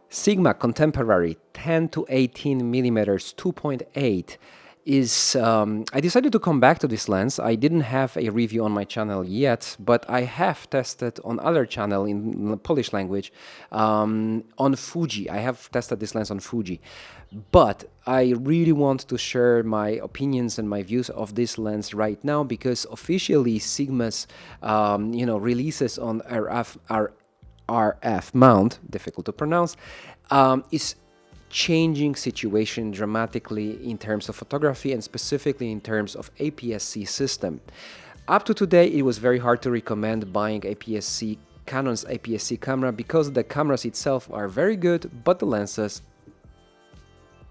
Sigma Contemporary 10 to 18 millimeters 2.8 is, I decided to come back to this lens. I didn't have a review on my channel yet, but I have tested on other channel in Polish language on Fuji. I have tested this lens on Fuji, but I really want to share my opinions and my views of this lens right now because officially Sigma's, releases on RF mount, difficult to pronounce, is changing situation dramatically in terms of photography and specifically in terms of APS-C system. Up to today, it was very hard to recommend buying APS-C, Canon's APS-C camera because the cameras itself are very good, but the lenses,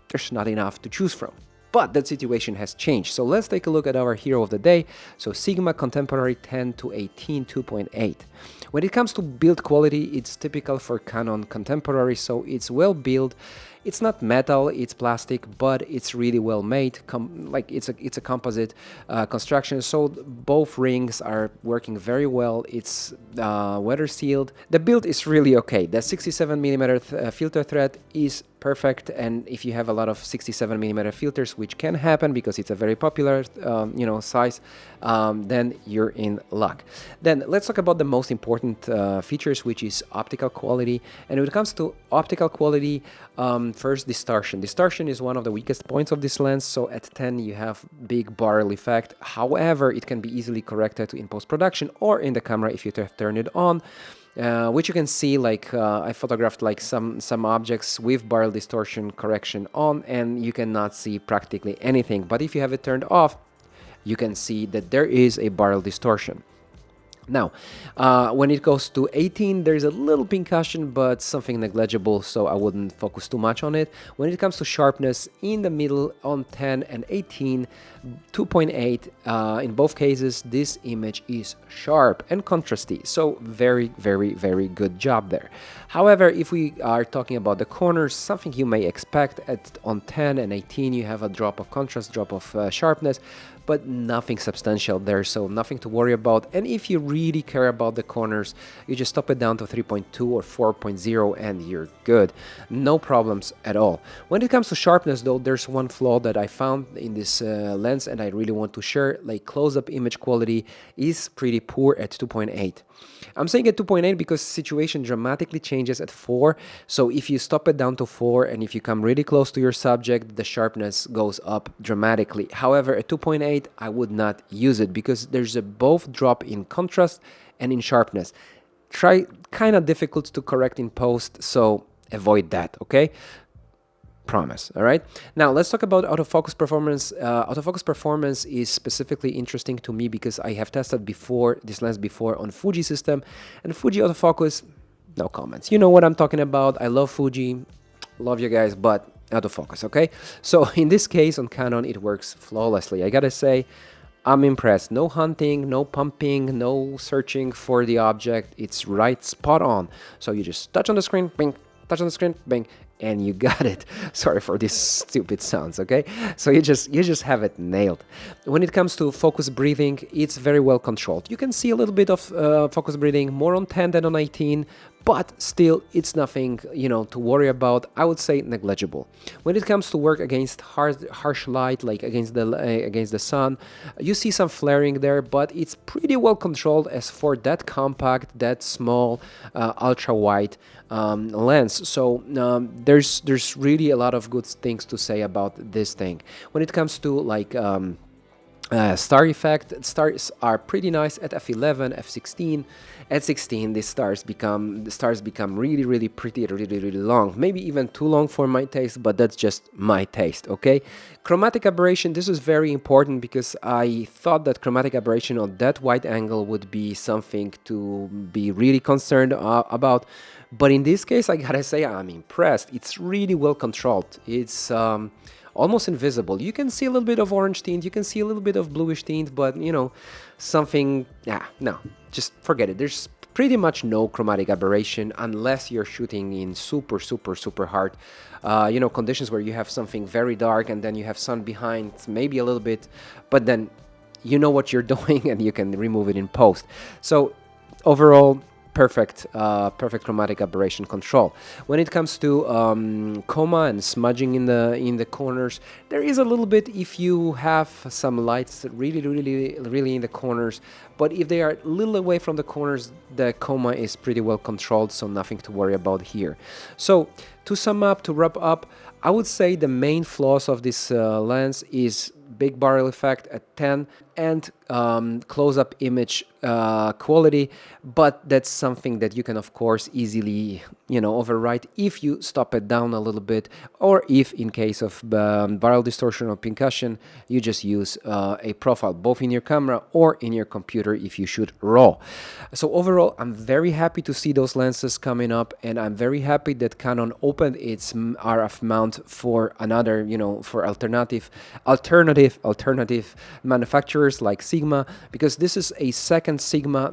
there's not enough to choose from. But that situation has changed. So let's take a look at our hero of the day. So Sigma Contemporary 10 to 18 2.8. When it comes to build quality, it's typical for Canon Contemporary, so it's well built. It's not metal, it's plastic, but it's really well made. It's a composite construction, so both rings are working very well. It's weather sealed. The build is really okay. The 67mm filter thread is perfect, and if you have a lot of 67mm filters, which can happen because it's a very popular size, then you're in luck. Then let's talk about the most important features, which is optical quality. And when it comes to optical quality, first, distortion. Distortion is one of the weakest points of this lens, so at 10 you have big barrel effect. However, it can be easily corrected in post-production or in the camera if you turn it on. Which you can see, I photographed some objects with barrel distortion correction on, and you cannot see practically anything. But if you have it turned off, you can see that there is a barrel distortion. Now, when it goes to 18, there's a little pincushion, but something negligible, so I wouldn't focus too much on it. When it comes to sharpness, in the middle on 10 and 18, 2.8, in both cases, this image is sharp and contrasty, so very, very, very good job there. However, if we are talking about the corners, something you may expect on 10 and 18, you have a drop of contrast, drop of sharpness, but nothing substantial there, so nothing to worry about. And if you really care about the corners, you just stop it down to 3.2 or 4.0 and you're good. No problems at all. When it comes to sharpness though, there's one flaw that I found in this lens and I really want to share. Close-up image quality is pretty poor at 2.8. I'm saying at 2.8 because situation dramatically changes at 4. So if you stop it down to 4 and if you come really close to your subject, the sharpness goes up dramatically. However, at 2.8, I would not use it because there's a both drop in contrast and in sharpness. Kind of difficult to correct in post, so avoid that, okay? Promise. All right, now let's talk about autofocus performance. Autofocus performance is specifically interesting to me because I have tested this lens before on Fuji system, and Fuji autofocus, no comments. You know what I'm talking about. I love Fuji, love you guys, but autofocus, okay? So in this case on Canon, it works flawlessly. I gotta say, I'm impressed. No hunting, no pumping, no searching for the object. It's right spot on. So you just touch on the screen, bing, touch on the screen, bing, and you got it. Sorry for these stupid sounds, okay? So you just have it nailed. When it comes to focus breathing, it's very well controlled. You can see a little bit of focus breathing, more on 10 than on 18, but still it's nothing, to worry about. I would say negligible. When it comes to work against harsh light, like against the sun, you see some flaring there, but it's pretty well controlled as for that compact, that small, ultra wide lens. So there's really a lot of good things to say about this thing. When it comes to star effect, stars are pretty nice at f11, f16. At 16, the stars become really, really pretty, really, really long. Maybe even too long for my taste, but that's just my taste, okay? Chromatic aberration, this is very important because I thought that chromatic aberration on that wide angle would be something to be really concerned about. But in this case, I gotta say, I'm impressed. It's really well controlled. It's almost invisible. You can see a little bit of orange tint, you can see a little bit of bluish tint, but something, no, just forget it. There's pretty much no chromatic aberration unless you're shooting in super, super, super hard, conditions where you have something very dark and then you have sun behind, maybe a little bit, but then you know what you're doing and you can remove it in post. So overall, perfect chromatic aberration control. When it comes to coma and smudging in the corners, there is a little bit if you have some lights really in the corners, but if they are a little away from the corners, the coma is pretty well controlled, so nothing to worry about here. So to sum up, to wrap up, I would say the main flaws of this lens is big barrel effect at 10 and close-up image quality, but that's something that you can of course easily override if you stop it down a little bit, or if in case of barrel distortion or percussion you just use a profile both in your camera or in your computer if you shoot RAW. So overall, I'm very happy to see those lenses coming up, and I'm very happy that Canon opened its RF mount for another, for alternative manufacturers like Sigma, because this is second Sigma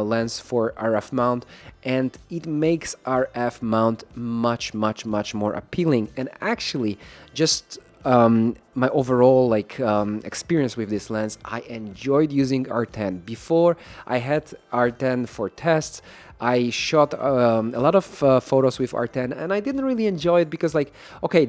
lens for RF mount, and it makes RF mount much more appealing. And actually, just my overall experience with this lens, I enjoyed using R10. Before I had R10 for tests, I shot a lot of photos with R10, and I didn't really enjoy it because, okay,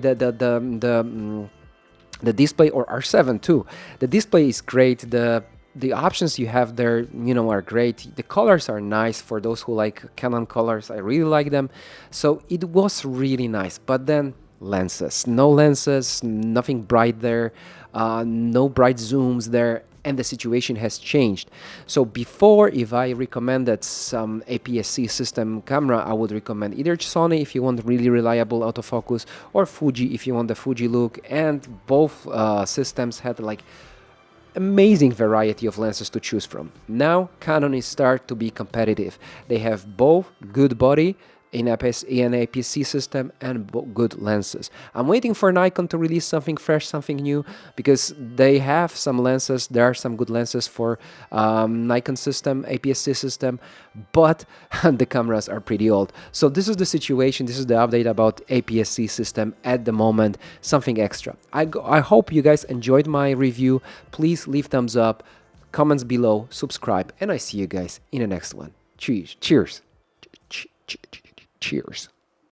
the display, or R7 too, the display is great, the options you have there are great, the colors are nice for those who like Canon colors. I really like them, so it was really nice. But then no lenses, nothing bright there, no bright zooms there, and the situation has changed. So before, if I recommended some APS-C system camera, I would recommend either Sony if you want really reliable autofocus, or Fuji if you want the Fuji look, and both systems had amazing variety of lenses to choose from. Now Canon is start to be competitive. They have both good body in APS-C and APS-C system and good lenses. I'm waiting for Nikon to release something fresh, something new, because they have some lenses. There are some good lenses for Nikon system, APS-C system, but the cameras are pretty old. So this is the situation. This is the update about APS-C system at the moment. Something extra. I hope you guys enjoyed my review. Please leave thumbs up, comments below, subscribe, and I see you guys in the next one. Cheers. Cheers.